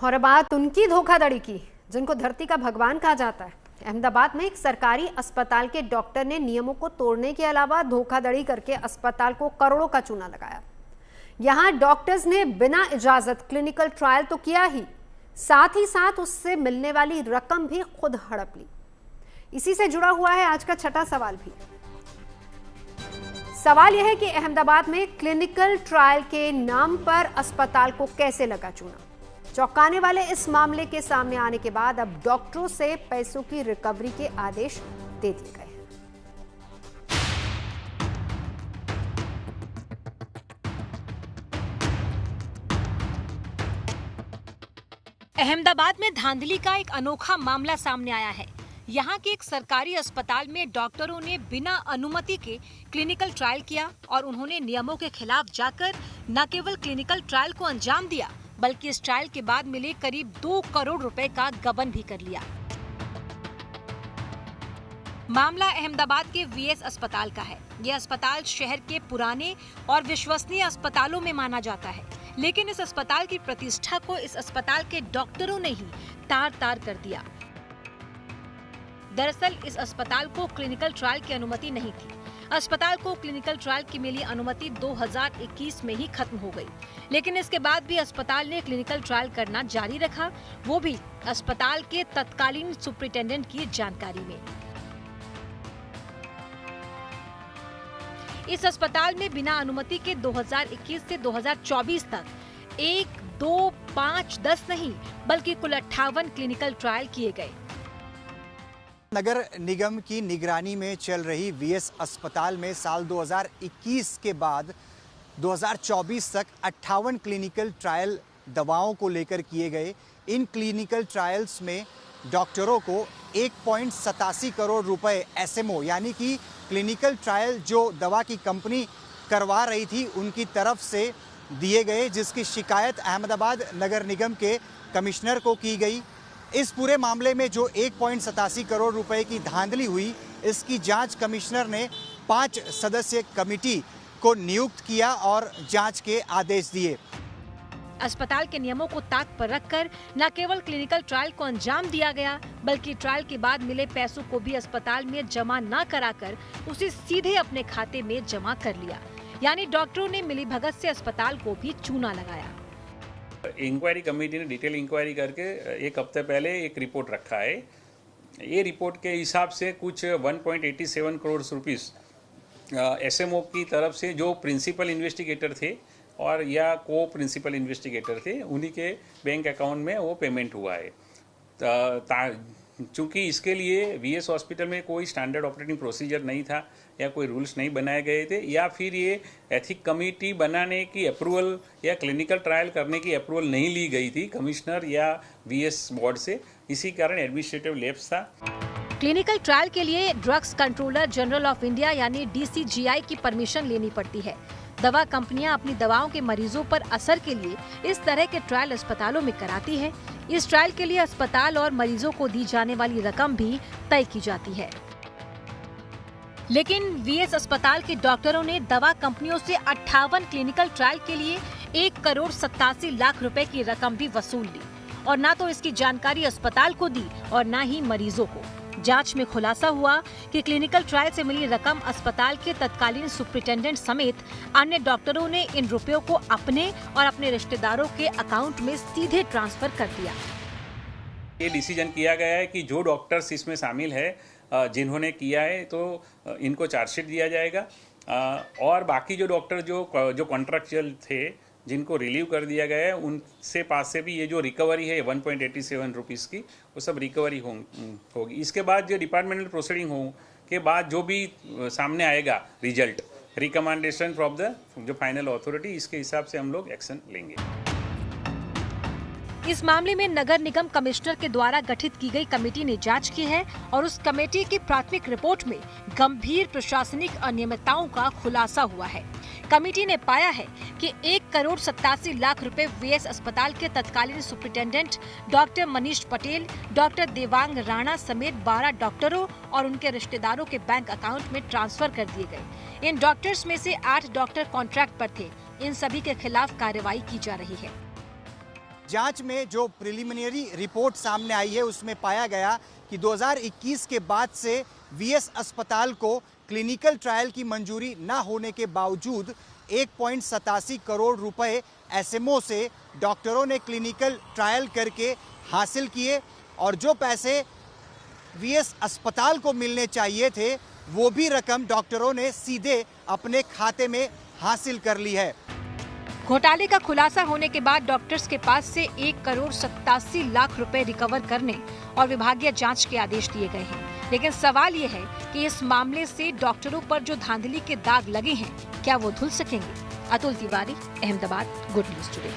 और अब बात उनकी धोखाधड़ी की जिनको धरती का भगवान कहा जाता है। अहमदाबाद में एक सरकारी अस्पताल के डॉक्टर ने नियमों को तोड़ने के अलावा धोखाधड़ी करके अस्पताल को करोड़ों का चूना लगाया। यहां डॉक्टर्स ने बिना इजाजत क्लिनिकल ट्रायल तो किया ही, साथ ही साथ उससे मिलने वाली रकम भी खुद हड़प ली। इसी से जुड़ा हुआ है आज का छठा सवाल भी। सवाल यह है कि अहमदाबाद में क्लिनिकल ट्रायल के नाम पर अस्पताल को कैसे लगा चूना। चौंकाने वाले इस मामले के सामने आने के बाद अब डॉक्टरों से पैसों की रिकवरी के आदेश दे दिए गए हैं। अहमदाबाद में धांधली का एक अनोखा मामला सामने आया है। यहाँ के एक सरकारी अस्पताल में डॉक्टरों ने बिना अनुमति के क्लिनिकल ट्रायल किया और उन्होंने नियमों के खिलाफ जाकर न केवल क्लिनिकल ट्रायल को अंजाम दिया, बल्कि इस ट्रायल के बाद मिले करीब 2 करोड़ रुपए का गबन भी कर लिया। मामला अहमदाबाद के वीएस अस्पताल का है। यह अस्पताल शहर के पुराने और विश्वसनीय अस्पतालों में माना जाता है, लेकिन इस अस्पताल की प्रतिष्ठा को इस अस्पताल के डॉक्टरों ने ही तार-तार कर दिया। दरअसल इस अस्पताल को क्लिनिकल ट्रायल की अनुमति नहीं थी। अस्पताल को क्लिनिकल ट्रायल की मिली अनुमति 2021 में ही खत्म हो गई, लेकिन इसके बाद भी अस्पताल ने क्लिनिकल ट्रायल करना जारी रखा, वो भी अस्पताल के तत्कालीन सुपरिटेंडेंट की जानकारी में। इस अस्पताल में बिना अनुमति के 2021 से 2024 तक 1, 2, 5, 10 नहीं बल्कि कुल 58 क्लिनिकल ट्रायल किए गए। नगर निगम की निगरानी में चल रही वीएस अस्पताल में साल 2021 के बाद 2024 तक 58 क्लिनिकल ट्रायल दवाओं को लेकर किए गए। इन क्लिनिकल ट्रायल्स में डॉक्टरों को 1.87 करोड़ रुपए एसएमओ यानी कि क्लिनिकल ट्रायल जो दवा की कंपनी करवा रही थी उनकी तरफ से दिए गए, जिसकी शिकायत अहमदाबाद नगर निगम के कमिश्नर को की गई। इस पूरे मामले में जो 1.87 करोड़ रुपए की धांधली हुई, इसकी जांच कमिश्नर ने 5 सदस्यीय कमेटी को नियुक्त किया और जांच के आदेश दिए। अस्पताल के नियमों को ताक पर रखकर न केवल क्लिनिकल ट्रायल को अंजाम दिया गया, बल्कि ट्रायल के बाद मिले पैसों को भी अस्पताल में जमा न कराकर उसे सीधे अपने खाते में जमा कर लिया। यानी डॉक्टरों ने मिलीभगत से अस्पताल को भी चूना लगाया। इंक्वायरी कमेटी ने डिटेल इंक्वायरी करके एक हफ्ते पहले एक रिपोर्ट रखा है। ये रिपोर्ट के हिसाब से कुछ 1.87 करोड़ रुपीस एसएमओ की तरफ से जो प्रिंसिपल इन्वेस्टिगेटर थे और या को प्रिंसिपल इन्वेस्टिगेटर थे, उन्हीं के बैंक अकाउंट में वो पेमेंट हुआ है। चूँकि इसके लिए वीएस हॉस्पिटल में कोई स्टैंडर्ड ऑपरेटिंग प्रोसीजर नहीं था या कोई रूल्स नहीं बनाए गए थे, या फिर ये एथिक कमेटी बनाने की अप्रूवल या क्लिनिकल ट्रायल करने की अप्रूवल नहीं ली गई थी कमिश्नर या वीएस बोर्ड से, इसी कारण एडमिनिस्ट्रेटिव लैप्स था। क्लिनिकल ट्रायल के लिए drugs controller general of India यानी डीसीजीआई की परमिशन लेनी पड़ती है। दवा कंपनियां अपनी दवाओं के मरीजों पर असर के लिए इस तरह के ट्रायल अस्पतालों में कराती है। इस ट्रायल के लिए अस्पताल और मरीजों को दी जाने वाली रकम भी तय की जाती है। लेकिन वीएस अस्पताल के डॉक्टरों ने दवा कंपनियों से 58 क्लिनिकल ट्रायल के लिए 1 करोड़ 87 लाख रुपए की रकम भी वसूल ली और न तो इसकी जानकारी अस्पताल को दी और न ही मरीजों को। जांच में खुलासा हुआ कि क्लिनिकल ट्रायल से मिली रकम अस्पताल के तत्कालीन सुपरिटेंडेंट समेत अन्य डॉक्टरों ने इन रुपयों को अपने और अपने रिश्तेदारों के अकाउंट में सीधे ट्रांसफर कर दिया। ये डिसीजन किया गया है कि जो डॉक्टर्स इसमें शामिल है, जिन्होंने किया है, तो इनको चार्जशीट दिया जाएगा और बाकी जो डॉक्टर जो कॉन्ट्रैक्चुअल थे, जिनको रिलीव कर दिया गया है, उनसे पास से भी ये जो रिकवरी है 1.87 रुपीस की, वो सब रिकवरी होगी। इसके बाद जो डिपार्टमेंटल प्रोसीडिंग हो के बाद जो भी सामने आएगा रिजल्ट, रिकमेंडेशन फ्रॉम द जो फाइनल अथॉरिटी, इसके हिसाब से हम लोग एक्शन लेंगे। इस मामले में नगर निगम कमिश्नर के द्वारा गठित की गई कमेटी ने जांच की है और उस कमेटी की प्राथमिक रिपोर्ट में गंभीर प्रशासनिक अनियमितताओं का खुलासा हुआ है। कमेटी ने पाया है कि 1 करोड़ 87 लाख रुपए वीएस अस्पताल के तत्कालीन superintendent doctor Manish Patel, doctor Devang Rana समेत 12 डॉक्टरों और उनके रिश्तेदारों के बैंक अकाउंट में ट्रांसफर कर दिए गए। इन डॉक्टर्स में से 8 डॉक्टर कॉन्ट्रैक्ट पर थे। इन सभी के खिलाफ कार्रवाई की जा रही है। जांच में जो प्रिलिमिनरी रिपोर्ट सामने आई है उसमें पाया गया कि 2021 के बाद से वीएस अस्पताल को क्लिनिकल ट्रायल की मंजूरी न होने के बावजूद 1.87 करोड़ रुपए एसएमओ से डॉक्टरों ने क्लिनिकल ट्रायल करके हासिल किए और जो पैसे वीएस अस्पताल को मिलने चाहिए थे वो भी रकम डॉक्टरों ने सीधे अपने खाते में हासिल कर ली है। घोटाले का खुलासा होने के बाद डॉक्टर्स के पास से 1,87,00,000 रुपए रिकवर करने और विभागीय जांच के आदेश दिए गए हैं। लेकिन सवाल ये है कि इस मामले से डॉक्टरों पर जो धांधली के दाग लगे हैं क्या वो धुल सकेंगे? Atul Tiwari, Ahmedabad, good news today.